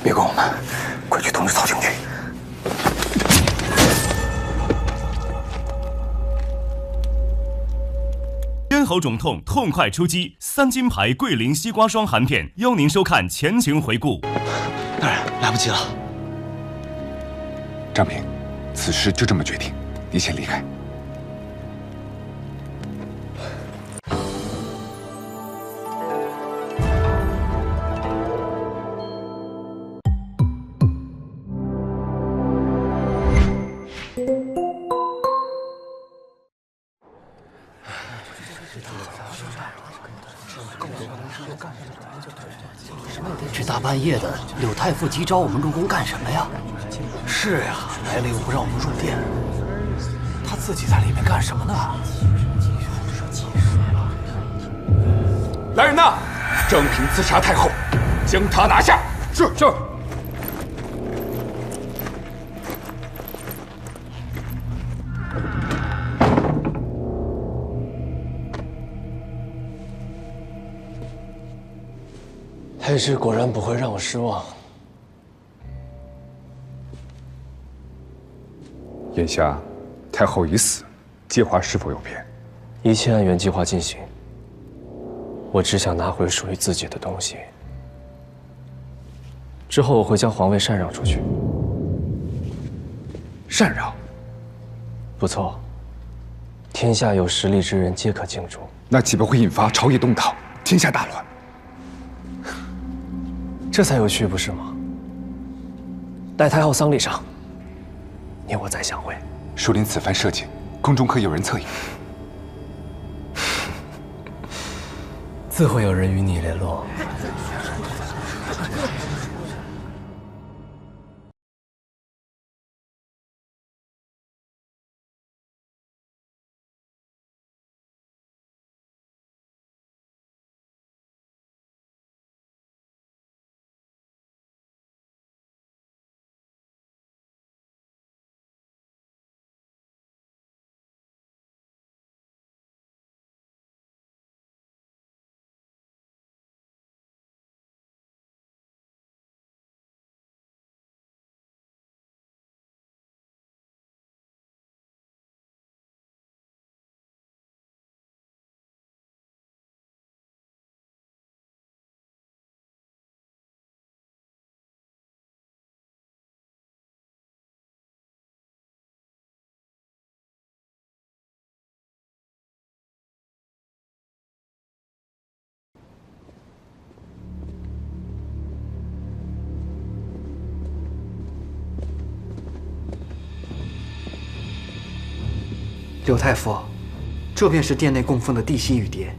别管我们，快去通知曹廷去。咽喉肿痛，痛快出击！3金牌桂林西瓜霜含片，邀您收看前情回顾。大人，来不及了。张平，此事就这么决定，你先离开。这大半夜的，柳太傅急找我们入宫干什么呀？是呀，来了又不让我们入殿，他自己在里面干什么呢？来人呐！郑平刺杀太后，将他拿下。是。太师果然不会让我失望。眼下，太后已死，计划是否有变？一切按原计划进行。我只想拿回属于自己的东西。之后我会将皇位禅让出去。禅让？不错，天下有实力之人皆可竞逐。那岂不会引发朝野动荡，天下大乱？这才有趣，不是吗？待太后丧礼上，你我再相会。树林此番设计，宫中可有人侧影？自会有人与你联络。柳太傅，这便是殿内供奉的地心雨蝶。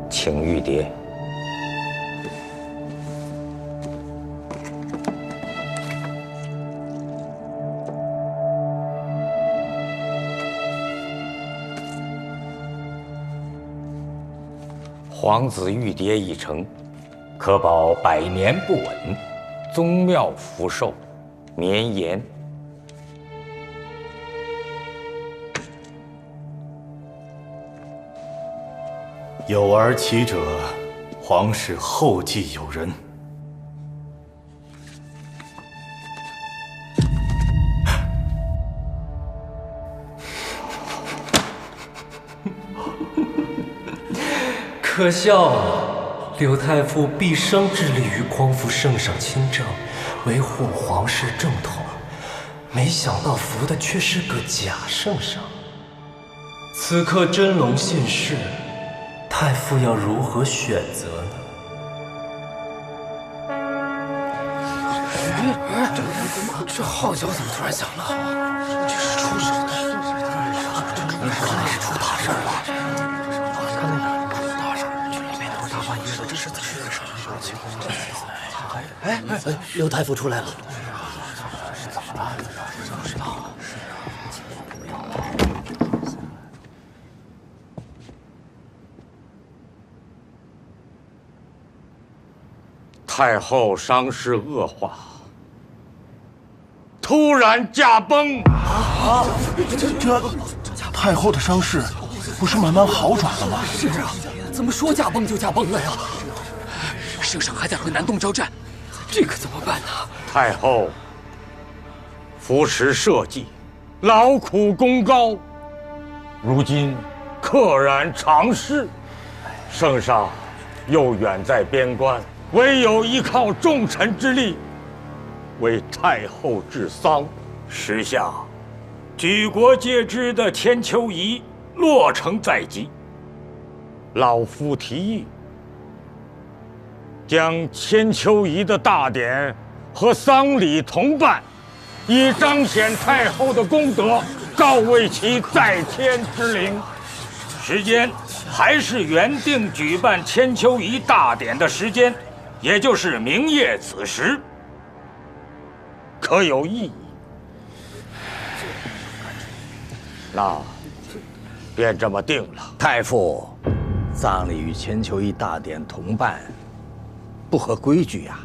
请玉蝶。皇子玉蝶已成，可保百年不紊，宗庙福寿，绵延。有儿其者，皇室后继有人。可笑啊！柳太傅毕生致力于匡扶圣上亲政，维护皇室正统，没想到扶的却是个假圣上。此刻真龙现世，太傅要如何选择呢？这号角怎么突然响了？这是出事了！看来是出大事了！看那个大事，这里面都是大半夜的，这是怎么回事？哎，刘太傅出来了。怎么了？不知道。太后伤势恶化，突然驾崩。这太后的伤势不是慢慢好转了吗？是啊，怎么说驾崩就驾崩了呀？圣上还在和南东交战，这可怎么办呢？太后扶持社稷，劳苦功高，如今溘然长逝。圣上又远在边关，唯有依靠众臣之力，为太后治丧。时下举国皆知的千秋仪落成在即，老夫提议，将千秋仪的大典和丧礼同办，以彰显太后的功德，告慰其在天之灵。时间还是原定举办千秋仪大典的时间，也就是明夜子时，可有异议？那便这么定了。太傅，葬礼与千秋仪大典同办，不合规矩呀。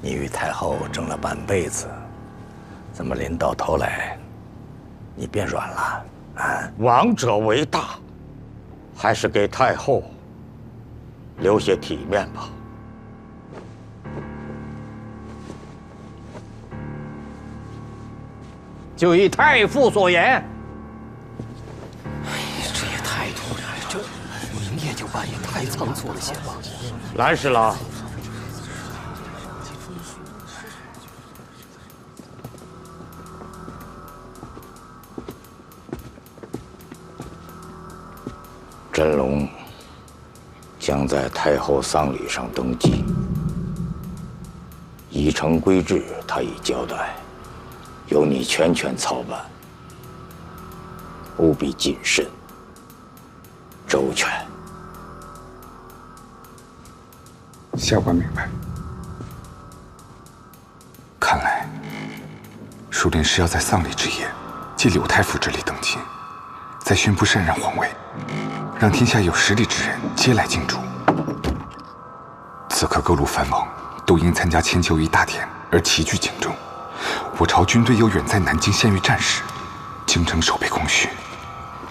你与太后争了半辈子，怎么临到头来，你变软了？啊！王者为大，还是给太后留些体面吧。就依太傅所言。哎呀，这也太突然了，这明夜就办也太仓促了些吧？蓝侍郎，真龙将在太后丧礼上登基，已成规制，他已交代。由你全权操办，务必谨慎、周全。下官明白。看来，属灵是要在丧礼之夜，借柳太傅之力登基，再宣布禅让皇位，让天下有实力之人皆来竞逐。此刻各路藩王都因参加千秋仪大典而齐聚京中。我朝军队又远在南京献御战事，京城守备空虚，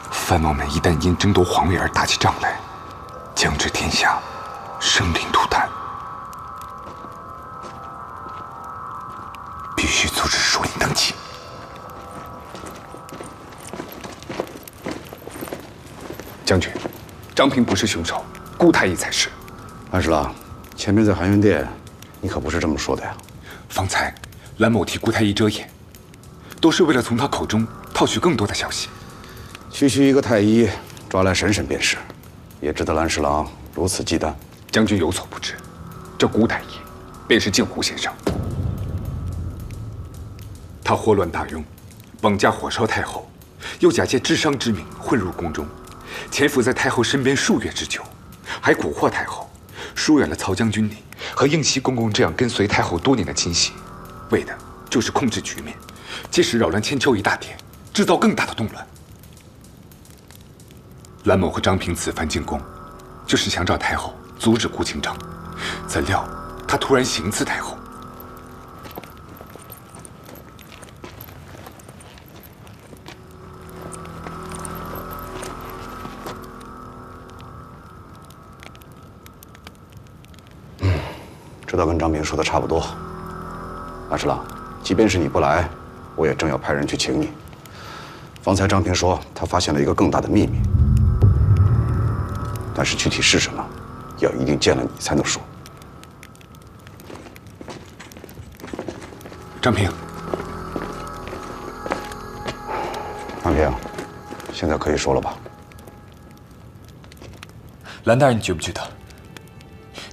藩王们一旦因争夺皇位而打起仗来，将至天下生灵涂炭。必须阻止属灵登基。将军，张平不是凶手，顾太医才是。安侍郎，前面在含元殿，你可不是这么说的呀。方才蓝某替顾太医遮掩，都是为了从他口中套取更多的消息。区区一个太医，抓来审审便是，也值得蓝侍郎如此忌惮。将军有所不知，这顾太医便是镜湖先生。他祸乱大雍，绑架火烧太后，又假借治伤之名混入宫中，潜伏在太后身边数月之久，还蛊惑太后，疏远了曹将军你和应熙公公这样跟随太后多年的亲信，为的就是控制局面，借势扰乱千秋仪大典，制造更大的动乱。蓝某和张平此番进宫，就是想找太后阻止顾清章，怎料他突然行刺太后。这倒跟张平说的差不多。安侍郎，即便是你不来，我也正要派人去请你。方才张平说他发现了一个更大的秘密，但是具体是什么，要一定见了你才能说。张平，张平，现在可以说了吧？蓝大人，你觉不觉得，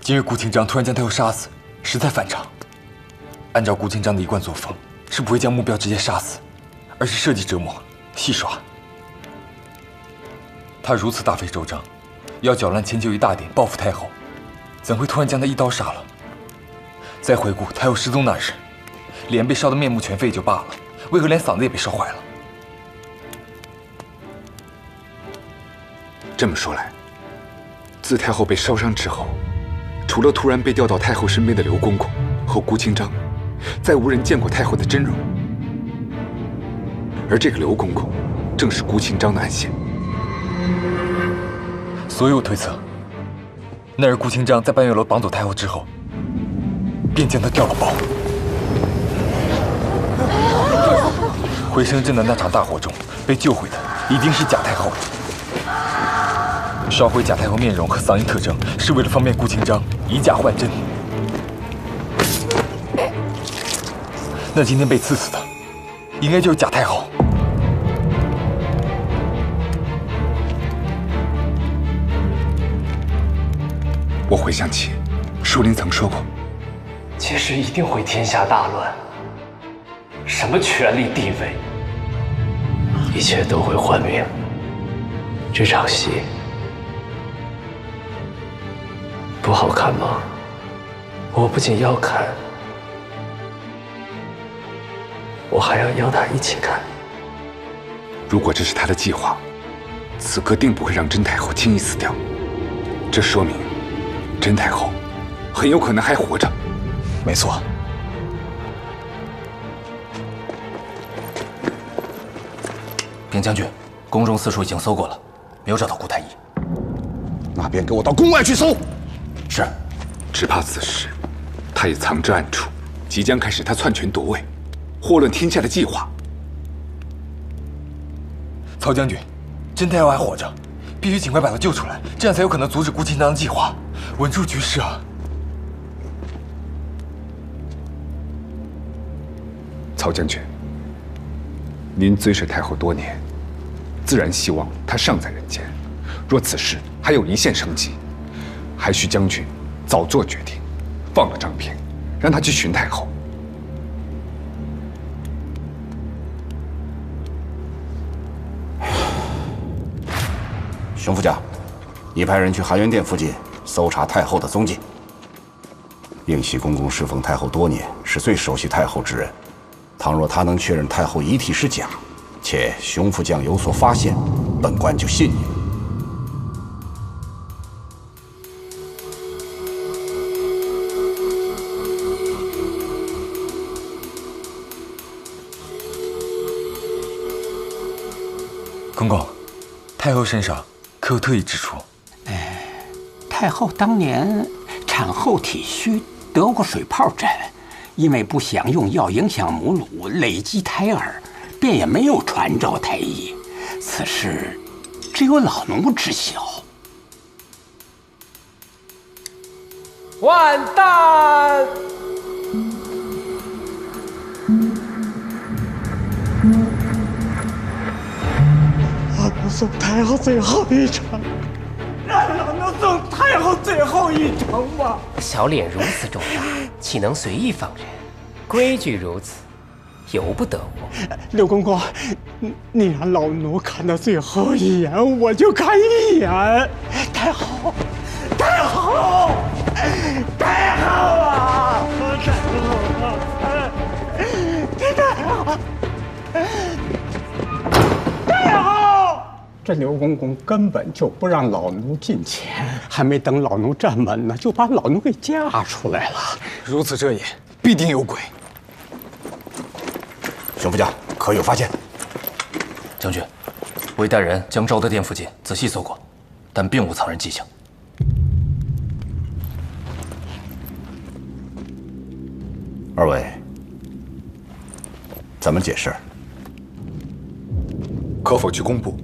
今日顾清章突然将太后杀死，实在反常？按照顾清章的一贯作风，是不会将目标直接杀死，而是设计折磨、戏耍。他如此大费周章，要搅乱千秋一大典，报复太后，怎会突然将他一刀杀了？再回顾太后失踪那日，脸被烧得面目全非也就罢了，为何连嗓子也被烧坏了？这么说来，自太后被烧伤之后，除了突然被调到太后身边的刘公公和顾清章，再无人见过太后的真容。而这个刘公公，正是顾清章的暗线。所以我推测，那日顾清章在半月楼绑走太后之后，便将她调了包。回声镇的那场大火中被救回的，一定是贾太后。烧毁贾太后面容和嗓音特征，是为了方便顾清章以假换真。那今天被刺死的，应该就是贾太后。我回想起，树林曾说过，届时一定会天下大乱，什么权力地位，一切都会幻灭。这场戏不好看吗？我不仅要看，我还要邀他一起看。如果这是他的计划，此刻定不会让甄太后轻易死掉。这说明，甄太后很有可能还活着。没错。禀将军，宫中四处已经搜过了，没有找到顾太医。那便给我到宫外去搜。是。只怕此时，他也藏着暗处，即将开始他篡权夺位、祸乱天下的计划。曹将军，甄太后还活着，必须尽快把她救出来，这样才有可能阻止顾清章的计划，稳住局势啊！曹将军，您追随太后多年，自然希望她尚在人间。若此事还有一线生机，还需将军早做决定，放了张平，让他去寻太后。熊副将，你派人去含元殿附近搜查太后的踪迹。应喜公公侍奉太后多年，是最熟悉太后之人。倘若他能确认太后遗体是假，且熊副将有所发现，本官就信你。公公，太后身上可有特异之处？太后当年产后体虚，得过水泡疹，因为不想用药影响母乳，累积胎儿，便也没有传召太医。此事只有老奴知晓。完蛋！老奴送太后最后一程，让老奴送太后最后一程吧。小脸如此重大，岂能随意放人？规矩如此，由不得我。刘公公，你让老奴看到最后一眼，我就看一眼。太后，太后，太后啊！太后啊！太后！太后！这刘公公根本就不让老奴进前，还没等老奴站稳呢，就把老奴给嫁出来了。如此遮掩，必定有鬼。熊副将，可有发现？将军，我已带人将昭德殿附近仔细搜过，但并无藏人迹象。二位，怎么解释？可否去工部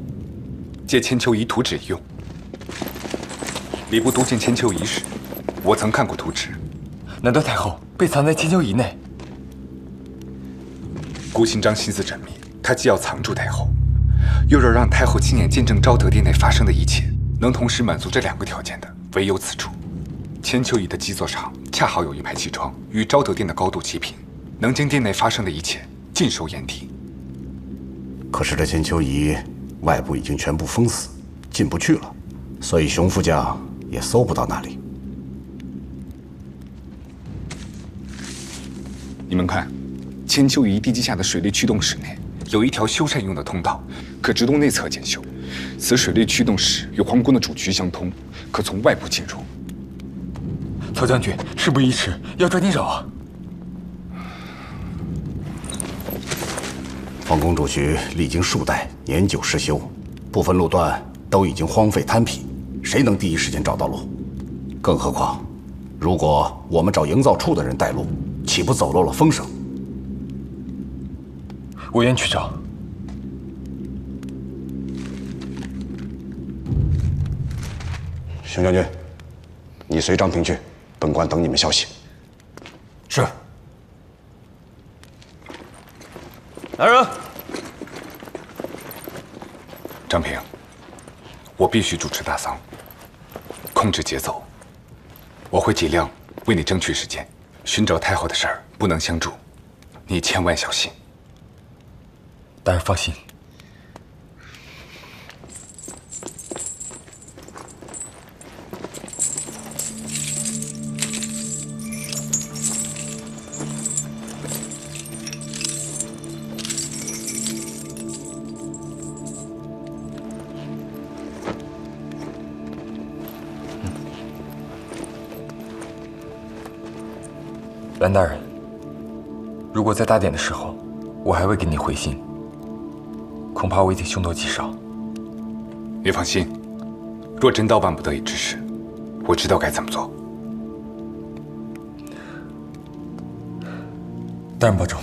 借千秋仪图纸一用？礼部督监千秋仪时，我曾看过图纸。难道太后被藏在千秋仪内？顾新章心思缜密，他既要藏住太后，又要让太后亲眼见证昭德殿内发生的一切，能同时满足这2个条件的，唯有此处。千秋仪的基座上恰好有一排气窗，与昭德殿的高度齐平，能将殿内发生的一切尽收眼底。可是这千秋仪外部已经全部封死，进不去了，所以熊副将也搜不到那里。你们看，千秋仪地基下的水利驱动室内有一条修缮用的通道，可直通内侧检修。此水利驱动室与皇宫的主渠相通，可从外部进入。曹将军，事不宜迟，要抓紧找啊！皇宫主渠历经数代，年久失修，部分路段都已经荒废瘫疲，谁能第一时间找到路？更何况，如果我们找营造处的人带路，岂不走漏了风声？我愿去找。熊将军，你随张平去，本官等你们消息。是。来人！张平，我必须主持大丧，控制节奏。我会尽量为你争取时间。寻找太后的事儿不能相助，你千万小心。大人放心。蓝大人，如果在大典的时候，我还未给你回信，恐怕我已经凶多吉少。你放心，若真到万不得已之事，我知道该怎么做。大人保重。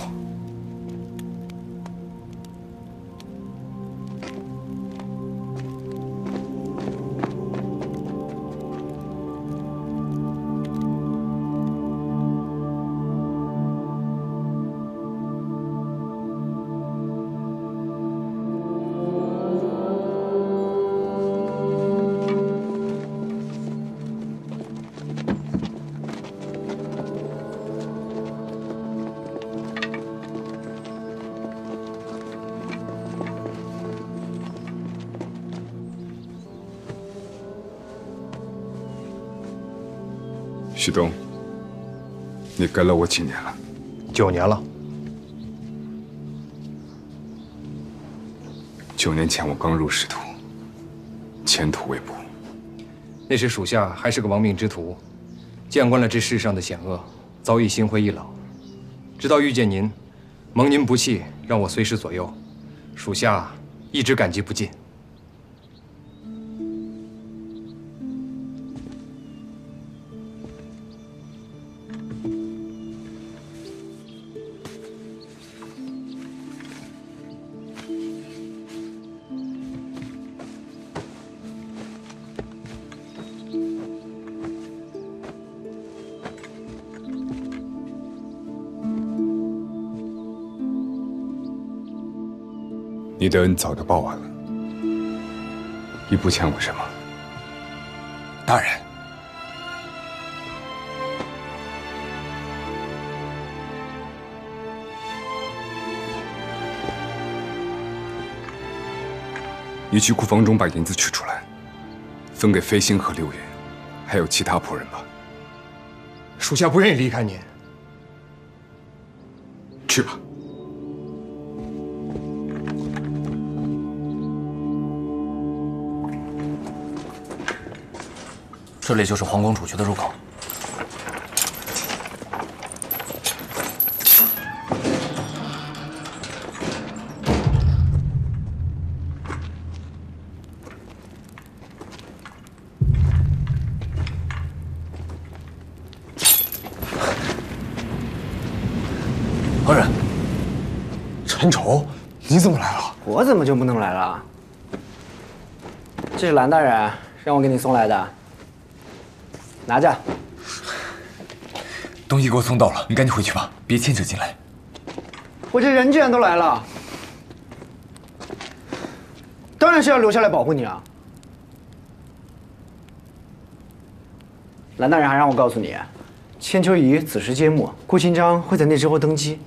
旭东，你跟了我几年了？9年了。 9年前我刚入仕途，前途未卜。那时属下还是个亡命之徒，见惯了这世上的险恶，早已心灰意冷。直到遇见您，蒙您不弃，让我随时左右，属下一直感激不尽。 你的恩早就报完了，你不欠我什么。大人，你去库房中把银子取出来，分给飞星和6人，还有其他仆人吧。属下不愿意离开您。去吧。 这里就是皇宫主渠的入口。何人？陈丑，你怎么来了？我怎么就不能来了？这是蓝大人让我给你送来的。 拿着，东西给我送到了，你赶紧回去吧，别牵扯进来。我这人既然都来了，当然是要留下来保护你啊。蓝大人还让我告诉你，千秋仪子时揭幕，顾清章会在那之后登基，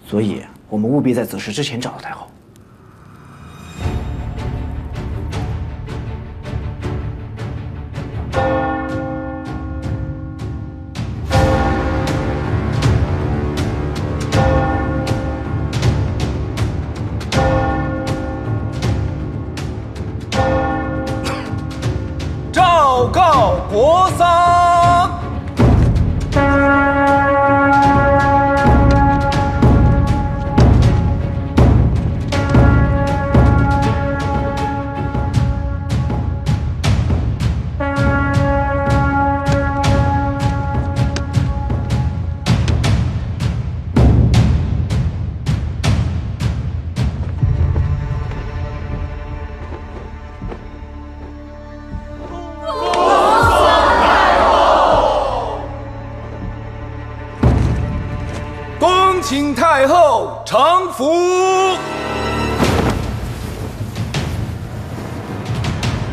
所以我们务必在子时之前找到太后。 昭告国丧。请太后承福。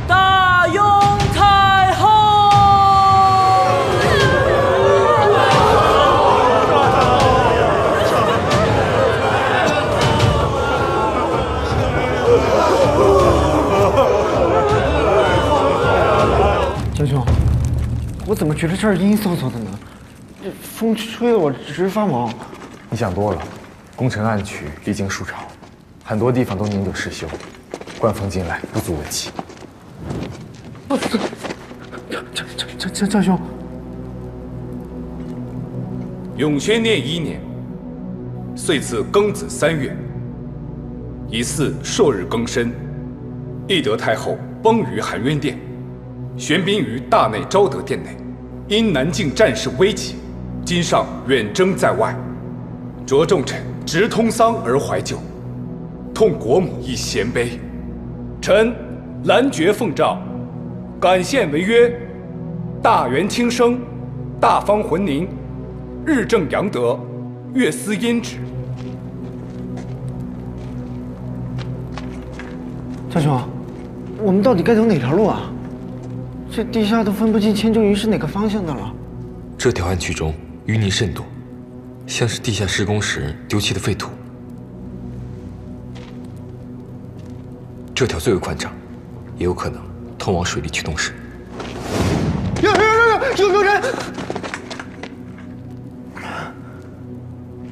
大拥太后。江兄，我怎么觉得这儿阴飕飕的呢？这风吹得我直发毛。 你想多了，攻城暗渠历经数朝，很多地方都宁得失修，官风进来不足为奇。江兄，永宣念1年，岁次庚子3月，疑似朔日庚申，懿德太后崩于含冤殿，玄彬于大内昭德殿内，因南境战事危急，今上远征在外。 着众臣直通丧而怀旧，痛国母亦贤悲。臣兰爵奉诏，感献为曰：大元轻生，大方浑宁，日正阳德，月思殷旨。江兄，我们到底该走哪条路啊？这地下都分不清千秋云是哪个方向的了。这条暗渠中淤泥甚多。 像是地下施工时丢弃的废土。这条最为宽敞，也有可能通往水利驱动室。有人！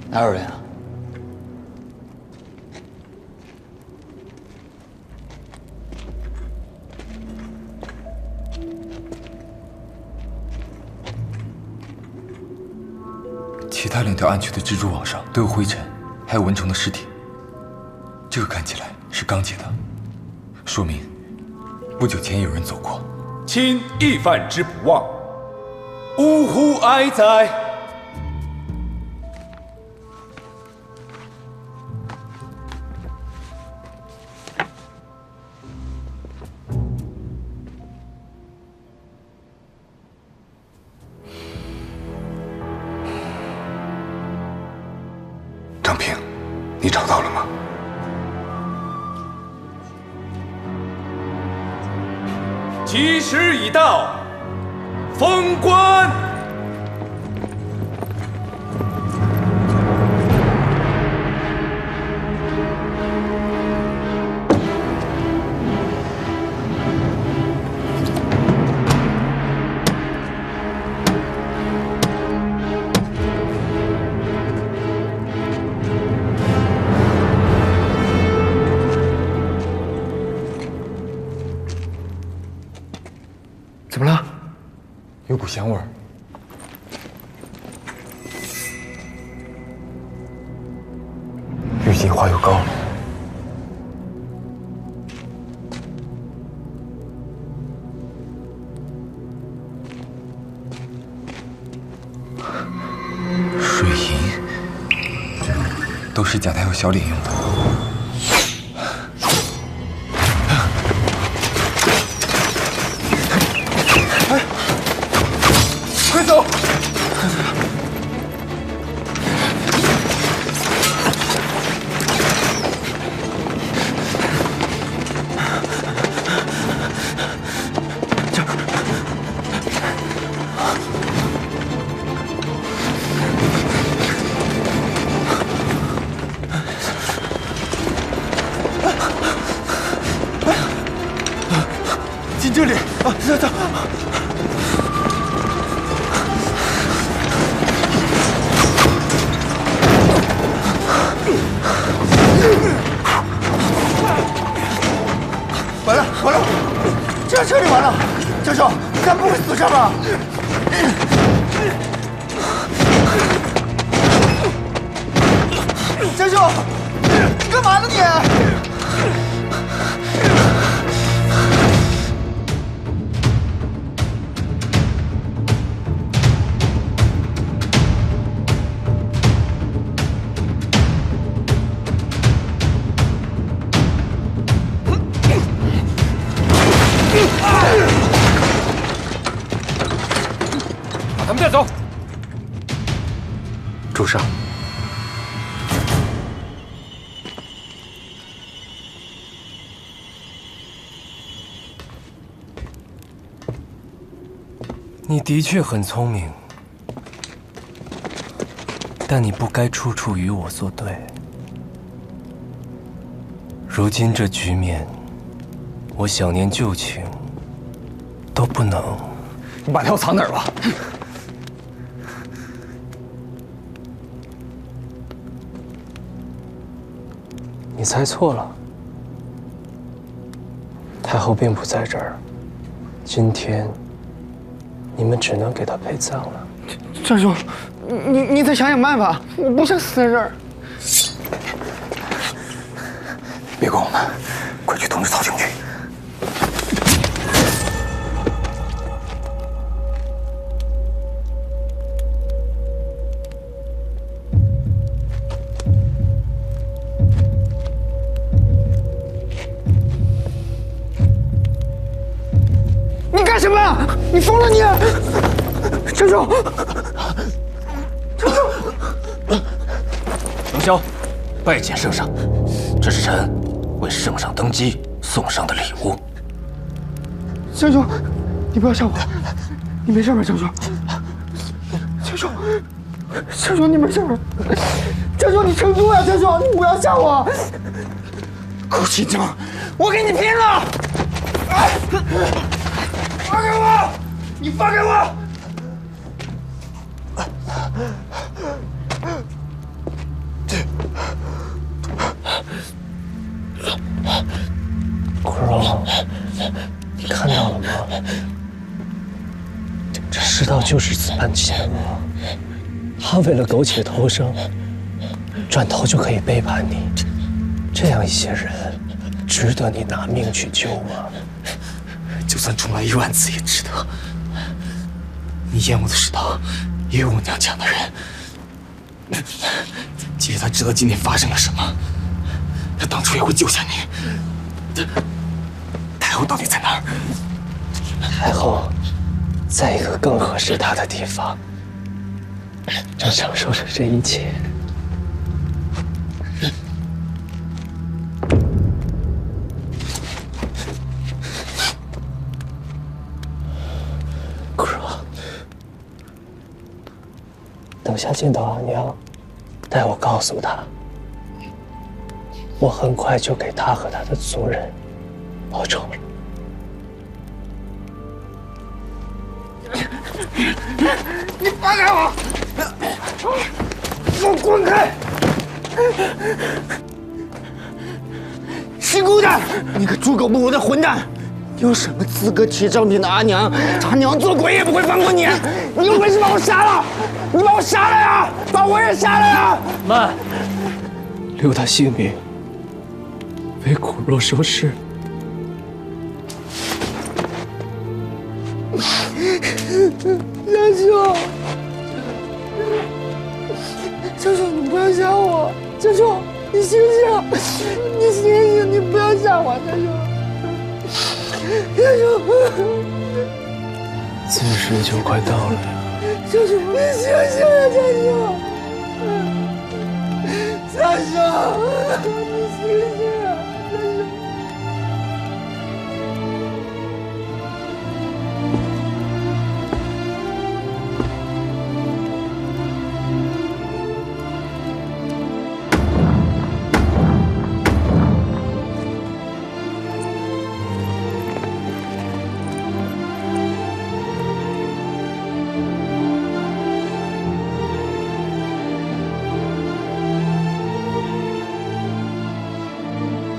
哪有人啊？其他2条暗渠的蜘蛛网上都有灰尘，还有蚊虫的尸体。这个看起来是刚解的，说明不久前有人走过。亲义犯之不忘，呜呼哀哉！张平，你找到了吗？吉时已到，封官。怎么了？有股香味儿。郁金花油膏。水银，都是贾太后小脸用的。 快走！干嘛？江兄，你干嘛呢你？把他们带走。主上。你的确很聪明，但你不该处处与我作对。如今这局面，我想念旧情都不能。你把他藏哪儿了？你猜错了，太后并不在这儿。今天，你们只能给她陪葬了。战兄，你再想想办法，我不想死在这儿。别管我们，快去通知曹廷去。你干什么？你疯了你！战兄，龙霄，拜见圣上，这是臣为圣上登基送上的礼物。战兄，你不要吓我，你没事吧，战兄？战兄，战兄，你没事吧？战兄，你撑住呀，战兄，你不要吓我！顾锦章，我跟你拼了！放开我！你放开我！苦肉，你看到了吗？这世道就是此般险恶。他为了苟且偷生，转头就可以背叛你。这样一些人，值得你拿命去救吗？就算重来10000次也值得。你厌恶的世道，也有我娘讲的人。即使他知道今天发生了什么，他当初也会救下你。太后到底在哪儿？太后在一个更合适她的地方，正享受着这一切。苦肉，等下见到阿娘，待我告诉她，我很快就给她和她的族人报仇了。你放开我！给我滚开！姓顾的，你个猪狗不如的混蛋！你有什么资格提正品的阿娘？他娘做鬼也不会放过你！你有本事把我杀了！你把我杀了呀！把我也杀了呀！慢，留他性命，为苦肉收尸。江兄，江兄，你不要杀我！江兄，你醒醒！你醒醒！你不要杀我，江兄！江兄，此时就快到了呀！江兄，你醒醒呀，江兄！江兄，你醒醒啊，江兄！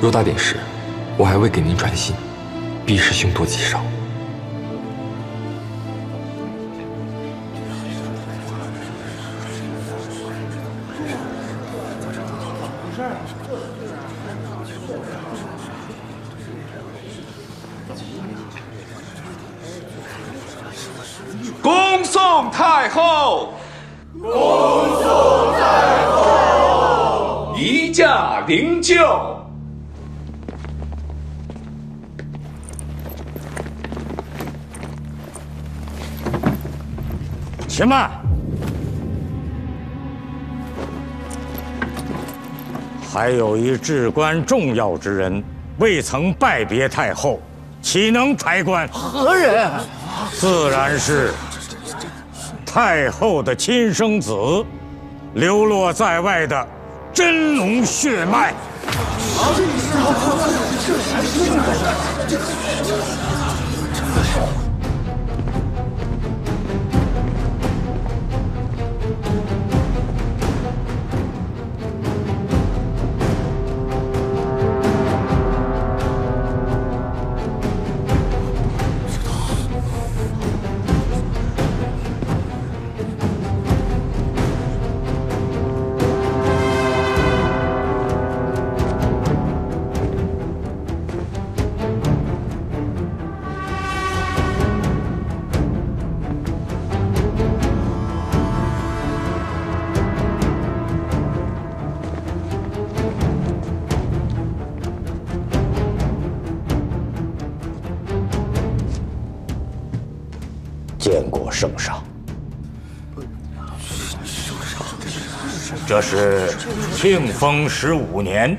若大典时，我还未给您传信，必是凶多吉少。送太后，恭送太后，移驾灵柩。且慢！还有一至关重要之人未曾拜别太后，岂能抬棺？何人？自然是太后的亲生子，流落在外的真龙血脉。见过圣上。这是庆丰15年，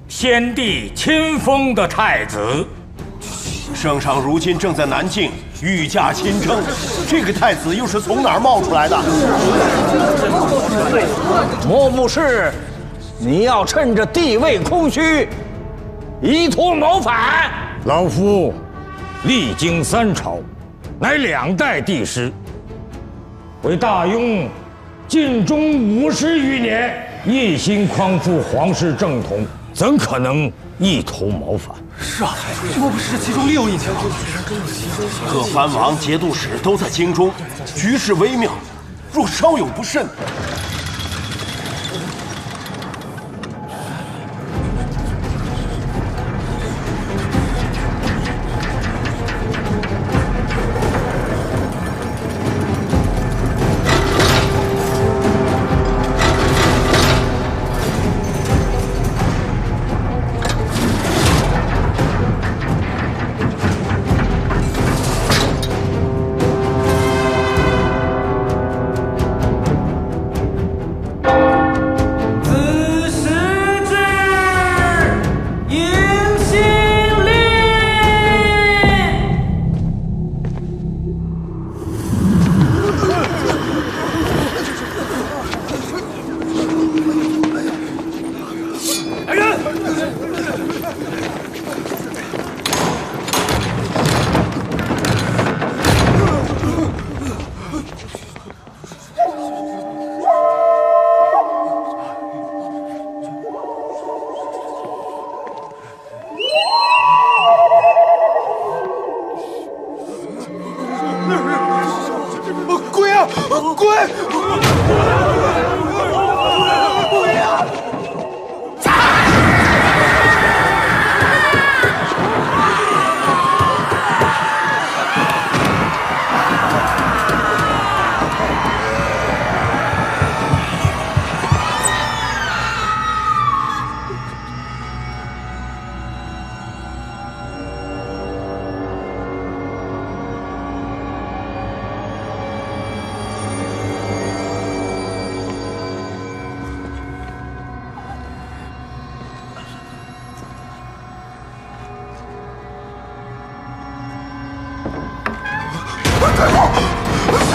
先帝亲封的太子。圣上如今正在南境御驾亲征，这个太子又是从哪儿冒出来的？莫不是你要趁着地位空虚，意图谋反？老夫历经3朝，乃2代帝师，为大雍尽忠50余年，一心匡复皇室正统，怎可能意图谋反？是啊，莫不是其中另有隐情？各藩王、节度使都在京中，局势微妙，若稍有不慎，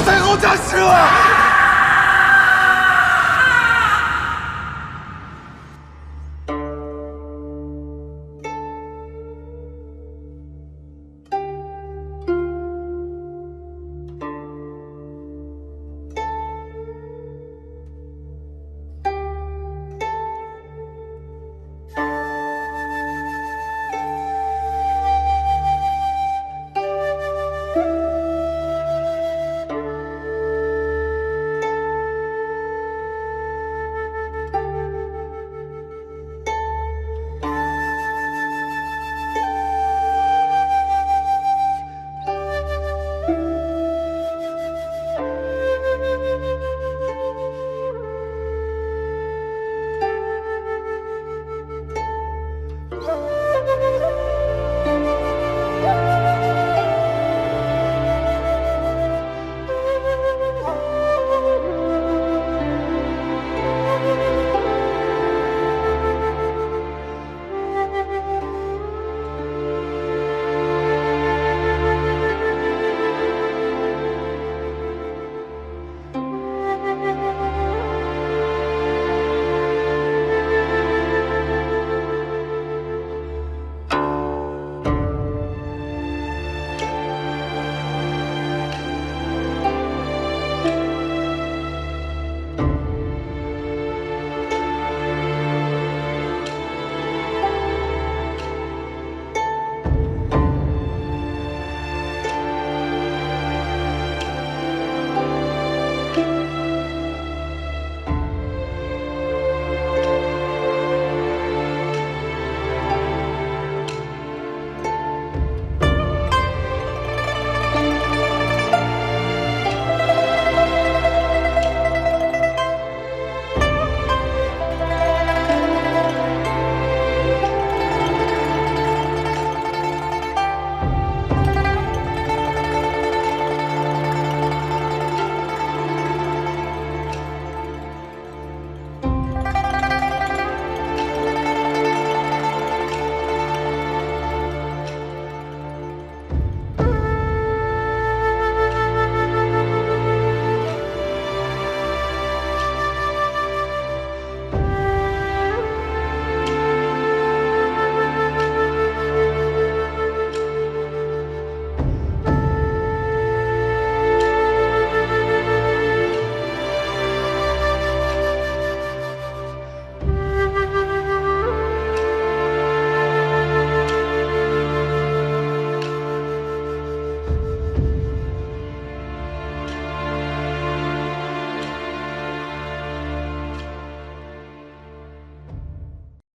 太后驾逝了！